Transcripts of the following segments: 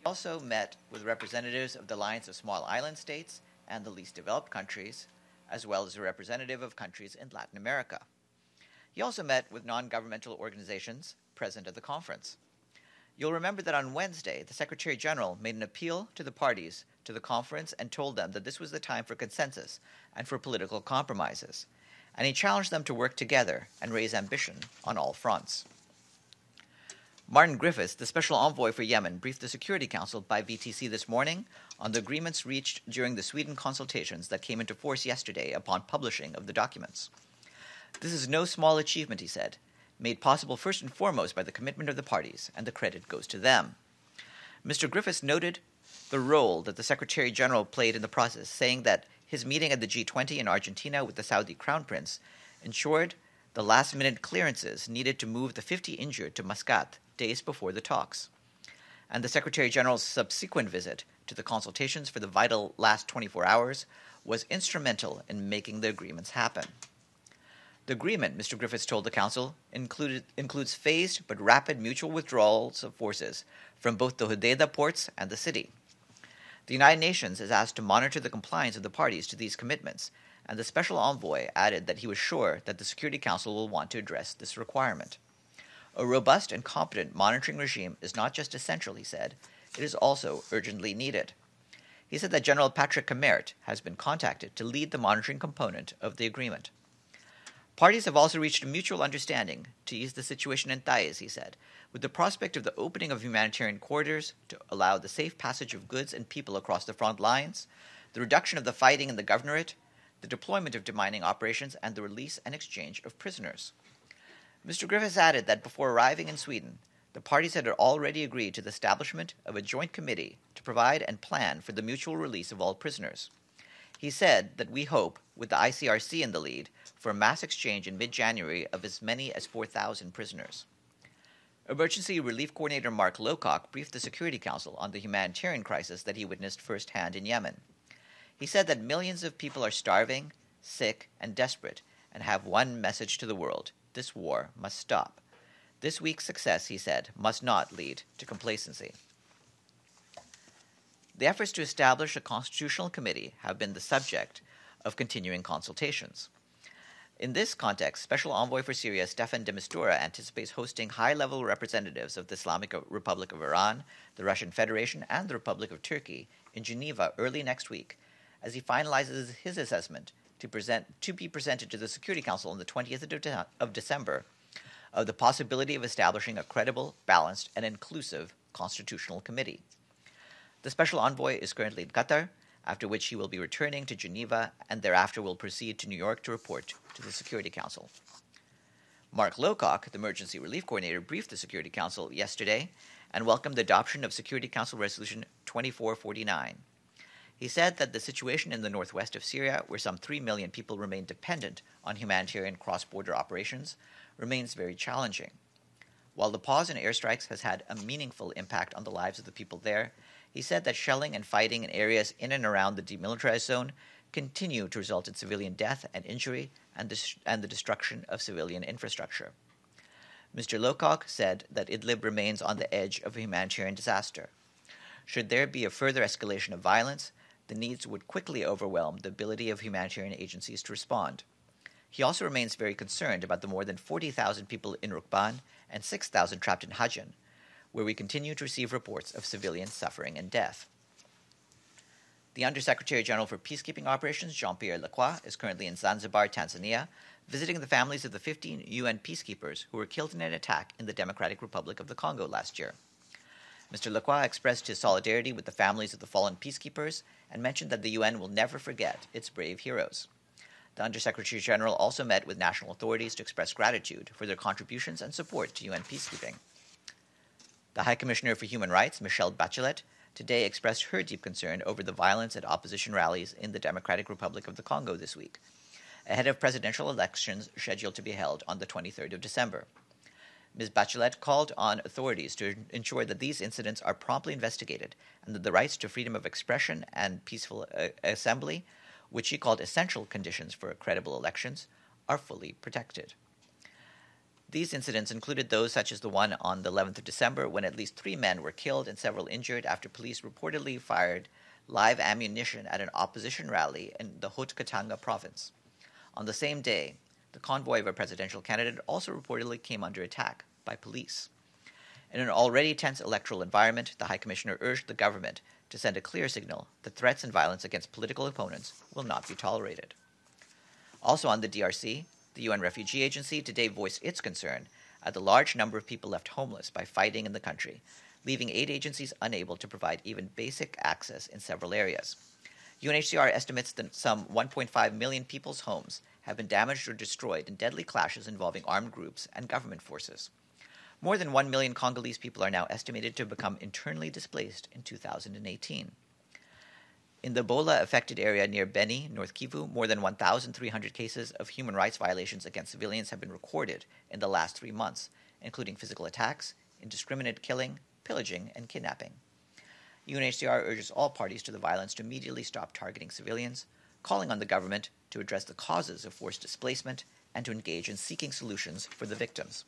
Also met with representatives of the Alliance of Small Island States and the least developed countries, as well as a representative of countries in Latin America. He also met with non-governmental organizations present at the conference. You'll remember that on Wednesday, the Secretary General made an appeal to the parties to the conference and told them that this was the time for consensus and for political compromises, and he challenged them to work together and raise ambition on all fronts. Martin Griffiths, the Special Envoy for Yemen, briefed the Security Council by VTC this morning on the agreements reached during the Sweden consultations that came into force yesterday upon publishing of the documents. This is no small achievement, he said, made possible first and foremost by the commitment of the parties, and the credit goes to them. Mr. Griffiths noted the role that the Secretary General played in the process, saying that his meeting at the G20 in Argentina with the Saudi Crown Prince ensured the last-minute clearances needed to move the 50 injured to Muscat days before the talks. And the Secretary General's subsequent visit to the consultations for the vital last 24 hours was instrumental in making the agreements happen. The agreement, Mr. Griffiths told the Council, includes phased but rapid mutual withdrawals of forces from both the Hodeida ports and the city. The United Nations is asked to monitor the compliance of the parties to these commitments, and the Special Envoy added that he was sure that the Security Council will want to address this requirement. A robust and competent monitoring regime is not just essential, he said, it is also urgently needed. He said that General Patrick Camert has been contacted to lead the monitoring component of the agreement. Parties have also reached a mutual understanding to ease the situation in Taiz, he said, with the prospect of the opening of humanitarian corridors to allow the safe passage of goods and people across the front lines, the reduction of the fighting in the governorate, the deployment of demining operations, and the release and exchange of prisoners. Mr. Griffiths added that before arriving in Sweden, the parties had already agreed to the establishment of a joint committee to provide and plan for the mutual release of all prisoners. He said that we hope, with the ICRC in the lead, for a mass exchange in mid-January of as many as 4,000 prisoners. Emergency Relief Coordinator Mark Lowcock briefed the Security Council on the humanitarian crisis that he witnessed firsthand in Yemen. He said that millions of people are starving, sick, and desperate, and have one message to the world: this war must stop. This week's success, he said, must not lead to complacency. The efforts to establish a constitutional committee have been the subject of continuing consultations. In this context, Special Envoy for Syria Staffan de Mistura anticipates hosting high-level representatives of the Islamic Republic of Iran, the Russian Federation, and the Republic of Turkey in Geneva early next week, as he finalizes his assessment to be presented to the Security Council on the 20th of December of the possibility of establishing a credible, balanced, and inclusive constitutional committee. The Special Envoy is currently in Qatar, after which he will be returning to Geneva and thereafter will proceed to New York to report to the Security Council. Mark Lowcock, the Emergency Relief Coordinator, briefed the Security Council yesterday and welcomed the adoption of Security Council Resolution 2449. He said that the situation in the northwest of Syria, where some 3 million people remain dependent on humanitarian cross-border operations, remains very challenging. While the pause in airstrikes has had a meaningful impact on the lives of the people there, he said that shelling and fighting in areas in and around the demilitarized zone continue to result in civilian death and injury and the destruction of civilian infrastructure. Mr. Lowcock said that Idlib remains on the edge of a humanitarian disaster. Should there be a further escalation of violence, the needs would quickly overwhelm the ability of humanitarian agencies to respond. He also remains very concerned about the more than 40,000 people in Rukban and 6,000 trapped in Hajan, where we continue to receive reports of civilian suffering and death. The Undersecretary General for Peacekeeping Operations, Jean-Pierre Lacroix, is currently in Zanzibar, Tanzania, visiting the families of the 15 UN peacekeepers who were killed in an attack in the Democratic Republic of the Congo last year. Mr. Lacroix expressed his solidarity with the families of the fallen peacekeepers and mentioned that the UN will never forget its brave heroes. The Undersecretary General also met with national authorities to express gratitude for their contributions and support to UN peacekeeping. The High Commissioner for Human Rights, Michelle Bachelet, today expressed her deep concern over the violence at opposition rallies in the Democratic Republic of the Congo this week, ahead of presidential elections scheduled to be held on the 23rd of December. Ms. Bachelet called on authorities to ensure that these incidents are promptly investigated and that the rights to freedom of expression and peaceful assembly, which she called essential conditions for credible elections, are fully protected. These incidents included those such as the one on the 11th of December when at least 3 men were killed and several injured after police reportedly fired live ammunition at an opposition rally in the Haut-Katanga province. On the same day, the convoy of a presidential candidate also reportedly came under attack by police. In an already tense electoral environment, the High Commissioner urged the government to send a clear signal that threats and violence against political opponents will not be tolerated. Also on the DRC, the UN Refugee Agency today voiced its concern at the large number of people left homeless by fighting in the country, leaving aid agencies unable to provide even basic access in several areas. UNHCR estimates that some 1.5 million people's homes have been damaged or destroyed in deadly clashes involving armed groups and government forces. More than 1 million Congolese people are now estimated to have become internally displaced in 2018. In the Ebola-affected area near Beni, North Kivu, more than 1,300 cases of human rights violations against civilians have been recorded in the last 3 months, including physical attacks, indiscriminate killing, pillaging, and kidnapping. UNHCR urges all parties to the violence to immediately stop targeting civilians, calling on the government to address the causes of forced displacement and to engage in seeking solutions for the victims.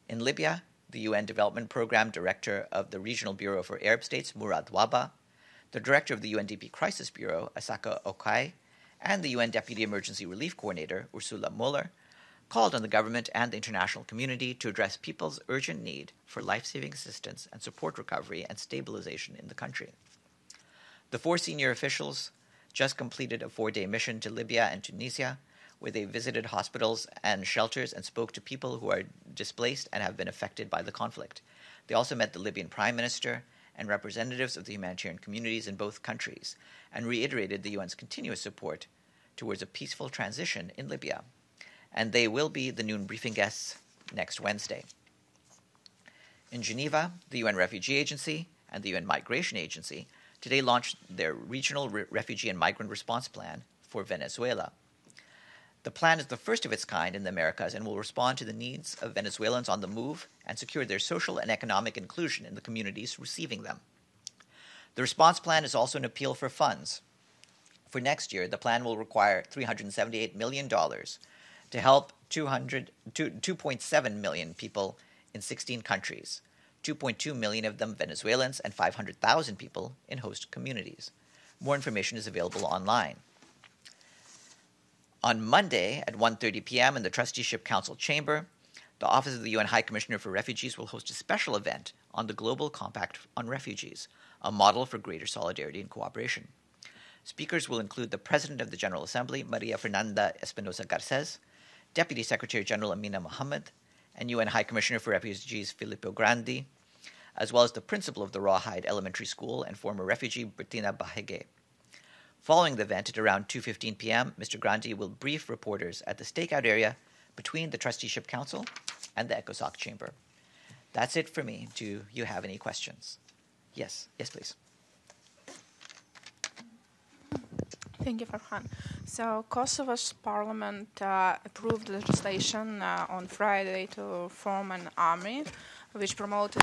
In Libya, the UN Development Programme Director of the Regional Bureau for Arab States, Murad Waba, the Director of the UNDP Crisis Bureau, Asaka Okai, and the UN Deputy Emergency Relief Coordinator, Ursula Muller, called on the government and the international community to address people's urgent need for life-saving assistance and support recovery and stabilization in the country. The 4 senior officials just completed a 4-day mission to Libya and Tunisia, where they visited hospitals and shelters and spoke to people who are displaced and have been affected by the conflict. They also met the Libyan Prime Minister and representatives of the humanitarian communities in both countries and reiterated the UN's continuous support towards a peaceful transition in Libya. And they will be the noon briefing guests next Wednesday. In Geneva, the UN Refugee Agency and the UN Migration Agency today launched their regional refugee and migrant response plan for Venezuela. The plan is the first of its kind in the Americas and will respond to the needs of Venezuelans on the move and secure their social and economic inclusion in the communities receiving them. The response plan is also an appeal for funds. For next year, the plan will require $378 million to help 2.7 million people in 16 countries, 2.2 million of them Venezuelans and 500,000 people in host communities. More information is available online. On Monday at 1:30 p.m. in the Trusteeship Council chamber, the Office of the UN High Commissioner for Refugees will host a special event on the Global Compact on Refugees, a model for greater solidarity and cooperation. Speakers will include the President of the General Assembly, Maria Fernanda Espinosa Garces, Deputy Secretary General Amina Mohammed, and UN High Commissioner for Refugees Filippo Grandi, as well as the principal of the Rawhide Elementary School and former refugee Bettina Bahege. Following the event at around 2:15 p.m., Mr. Grandi will brief reporters at the stakeout area between the Trusteeship Council and the ECOSOC chamber. That's it for me. Do you have any questions? Yes, please. Thank you, Farhan. So Kosovo's parliament approved legislation on Friday to form an army which promoted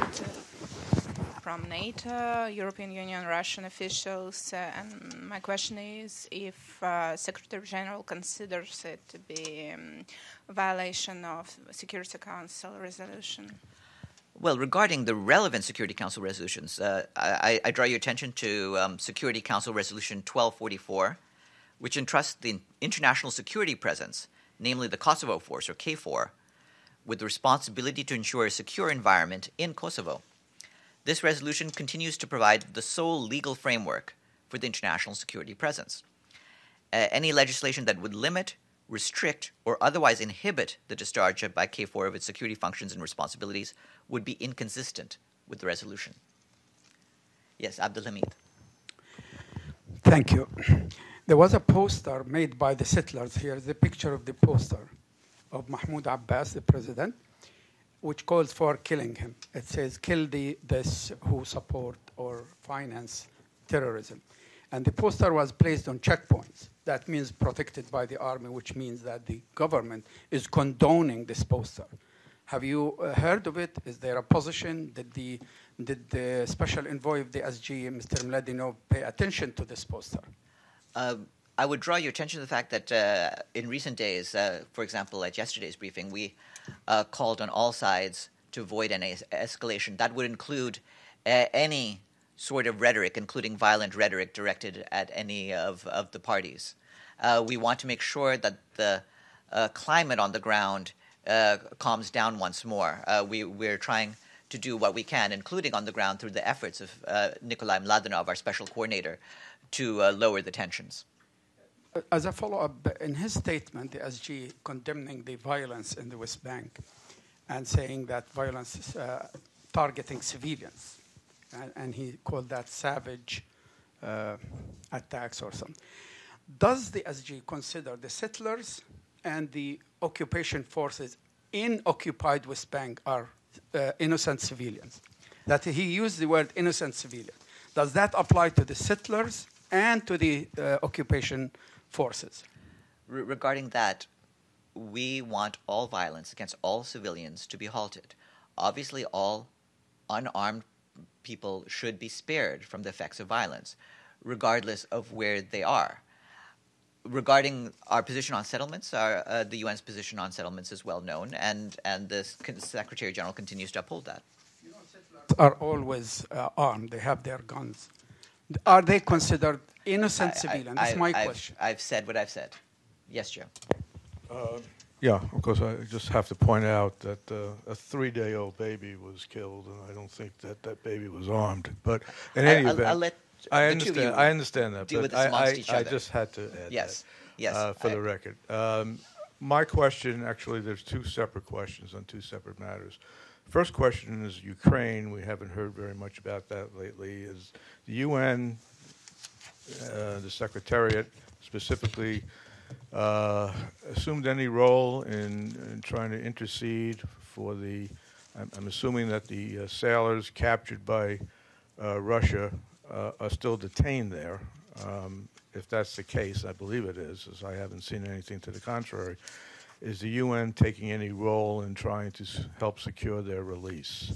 from NATO, European Union, Russian officials. And my question is if Secretary General considers it to be a violation of Security Council resolution. Well, regarding the relevant Security Council resolutions, I draw your attention to Security Council Resolution 1244, which entrusts the international security presence, namely the Kosovo Force, or KFOR, with the responsibility to ensure a secure environment in Kosovo. This resolution continues to provide the sole legal framework for the international security presence. Any legislation that would limit, restrict, or otherwise inhibit the discharge by KFOR of its security functions and responsibilities would be inconsistent with the resolution. Yes, Abdulhamid. Thank you. There was a poster made by the settlers. Here is a picture of the poster of Mahmoud Abbas, the president, which calls for killing him. It says, kill this who support or finance terrorism. And the poster was placed on checkpoints. That means protected by the army, which means that the government is condoning this poster. Have you heard of it? Is there a position? Did the special envoy of the SG, Mr. Mladinov, pay attention to this poster? I would draw your attention to the fact that in recent days, for example, at yesterday's briefing, we called on all sides to avoid any escalation. That would include any sort of rhetoric, including violent rhetoric directed at any of the parties. We want to make sure that the climate on the ground calms down once more. We're trying to do what we can, including on the ground through the efforts of Nikolai Mladenov, our special coordinator, to lower the tensions. As a follow-up, in his statement, the SG condemning the violence in the West Bank and saying that violence is targeting civilians, and he called that savage attacks or something. Does the SG consider the settlers and the occupation forces in occupied West Bank are innocent civilians? That he used the word innocent civilian. Does that apply to the settlers and to the occupation forces? Regarding that, we want all violence against all civilians to be halted. Obviously, all unarmed people should be spared from the effects of violence, regardless of where they are. Regarding our position on settlements, the UN's position on settlements is well known, and the Secretary General continues to uphold that. You know, settlers are always armed. They have their guns. Are they considered innocent civilians? That's my question. I've said what I've said. Yes, Joe. Yeah, of course, I just have to point out that a 3-day-old baby was killed, and I don't think that baby was armed. But in any event, I'll let I understand that. Deal but with this amongst each I other. just had to add that for the record. My question, actually, there's two separate questions on two separate matters. First question is Ukraine. We haven't heard very much about that lately. Is the UN, the Secretariat specifically, assumed any role in trying to intercede for the, I'm assuming that the sailors captured by Russia are still detained there. If that's the case, I believe it is, as I haven't seen anything to the contrary. Is the UN taking any role in trying to help secure their release?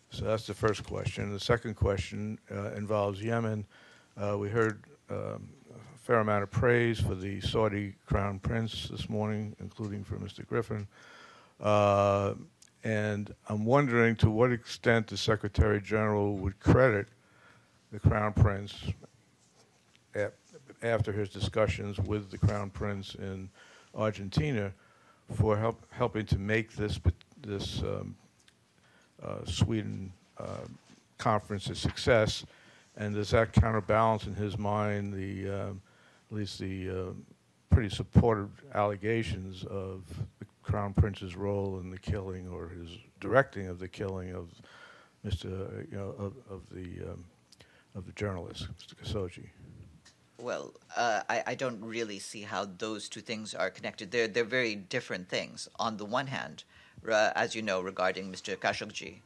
So that's the first question. The second question involves Yemen. We heard a fair amount of praise for the Saudi Crown Prince this morning, including for Mr. Griffin. And I'm wondering to what extent the Secretary General would credit the Crown Prince after his discussions with the Crown Prince in Argentina for helping to make this Sweden conference a success, and does that counterbalance in his mind at least the pretty supportive allegations of the Crown Prince's role in the killing or his directing of the killing of of the journalist, Mr. Khashoggi? Well, I don't really see how those two things are connected. They're very different things. On the one hand, as you know, regarding Mr. Khashoggi,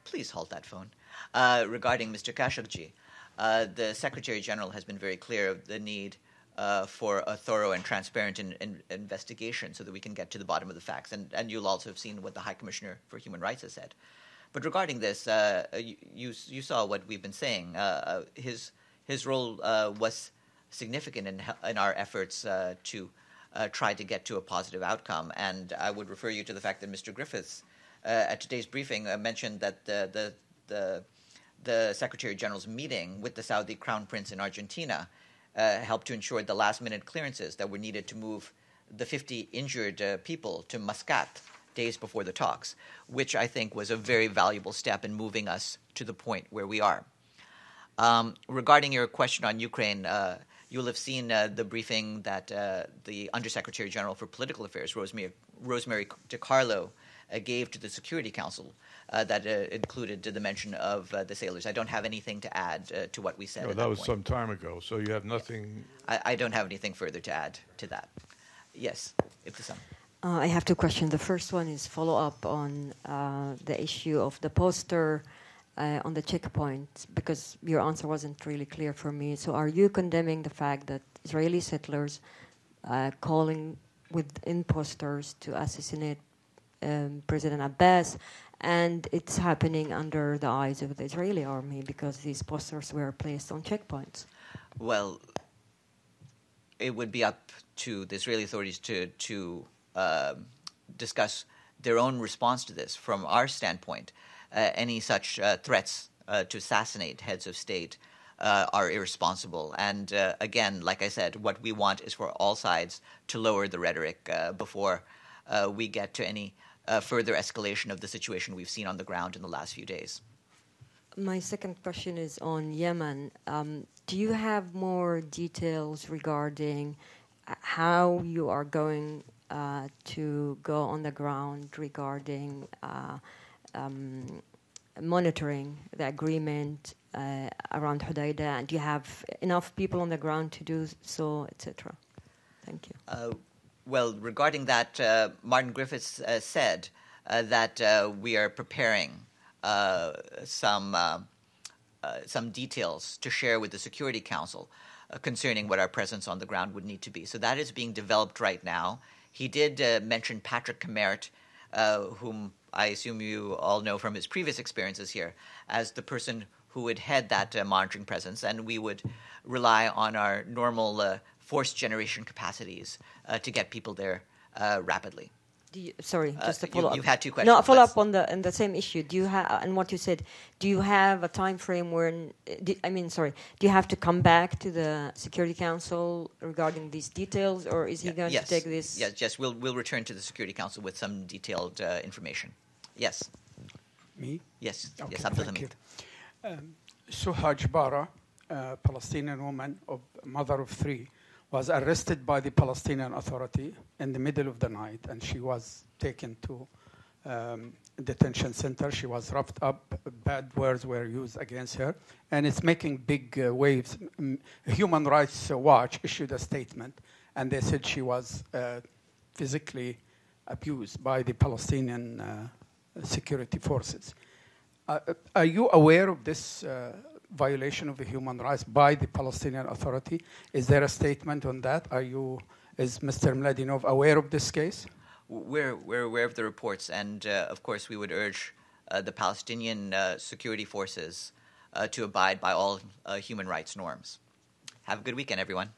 please hold that phone. Regarding Mr. Khashoggi, the Secretary General has been very clear of the need for a thorough and transparent investigation so that we can get to the bottom of the facts. And you'll also have seen what the High Commissioner for Human Rights has said. But regarding this, you saw what we've been saying. His role was significant in our efforts to try to get to a positive outcome. And I would refer you to the fact that Mr. Griffiths, at today's briefing, mentioned that the Secretary General's meeting with the Saudi Crown Prince in Argentina helped to ensure the last-minute clearances that were needed to move the 50 injured people to Muscat days before the talks, which I think was a very valuable step in moving us to the point where we are. Regarding your question on Ukraine, you'll have seen the briefing that the Undersecretary General for Political Affairs, Rosemary DiCarlo, gave to the Security Council that included the mention of the sailors. I don't have anything to add to what we said. No, that was some time ago, so you have nothing. I don't have anything further to add to that. Yes, Ibtisam. I have two questions. The first one is follow-up on the issue of the poster on the checkpoints, because your answer wasn't really clear for me. So are you condemning the fact that Israeli settlers calling with imposters to assassinate President Abbas, and it's happening under the eyes of the Israeli army because these posters were placed on checkpoints? Well, it would be up to the Israeli authorities to discuss their own response to this. From our standpoint, any such threats to assassinate heads of state are irresponsible. And again, like I said, what we want is for all sides to lower the rhetoric before we get to any further escalation of the situation we've seen on the ground in the last few days. My second question is on Yemen. Do you have more details regarding how you are going to go on the ground regarding monitoring the agreement around Hudaydah? Do you have enough people on the ground to do so, etc.? Thank you. Well, regarding that, Martin Griffiths said that we are preparing some details to share with the Security Council concerning what our presence on the ground would need to be. So that is being developed right now. He did mention Patrick Kamert, whom I assume you all know from his previous experiences here, as the person who would head that monitoring presence, and we would rely on our normal force generation capacities to get people there rapidly. Just to follow up. You've had two questions. No, a follow up on the same issue. Do you have, and what you said, do you have a time frame when? Do you have to come back to the Security Council regarding these details, or is he going to take this? Yes. We'll return to the Security Council with some detailed information. Yes. Me? Yes. Okay, yes. Abdul thank you. Hamid. Suha Jbara, a Palestinian woman, mother of 3, was arrested by the Palestinian Authority in the middle of the night, and she was taken to detention center. She was roughed up. Bad words were used against her, and it's making big waves. Human Rights Watch issued a statement, and they said she was physically abused by the Palestinian security forces. Are you aware of this violation of the human rights by the Palestinian Authority? Is there a statement on that? Is Mr. Mladinov aware of this case? We're aware of the reports, and of course we would urge the Palestinian security forces to abide by all human rights norms. Have a good weekend, everyone.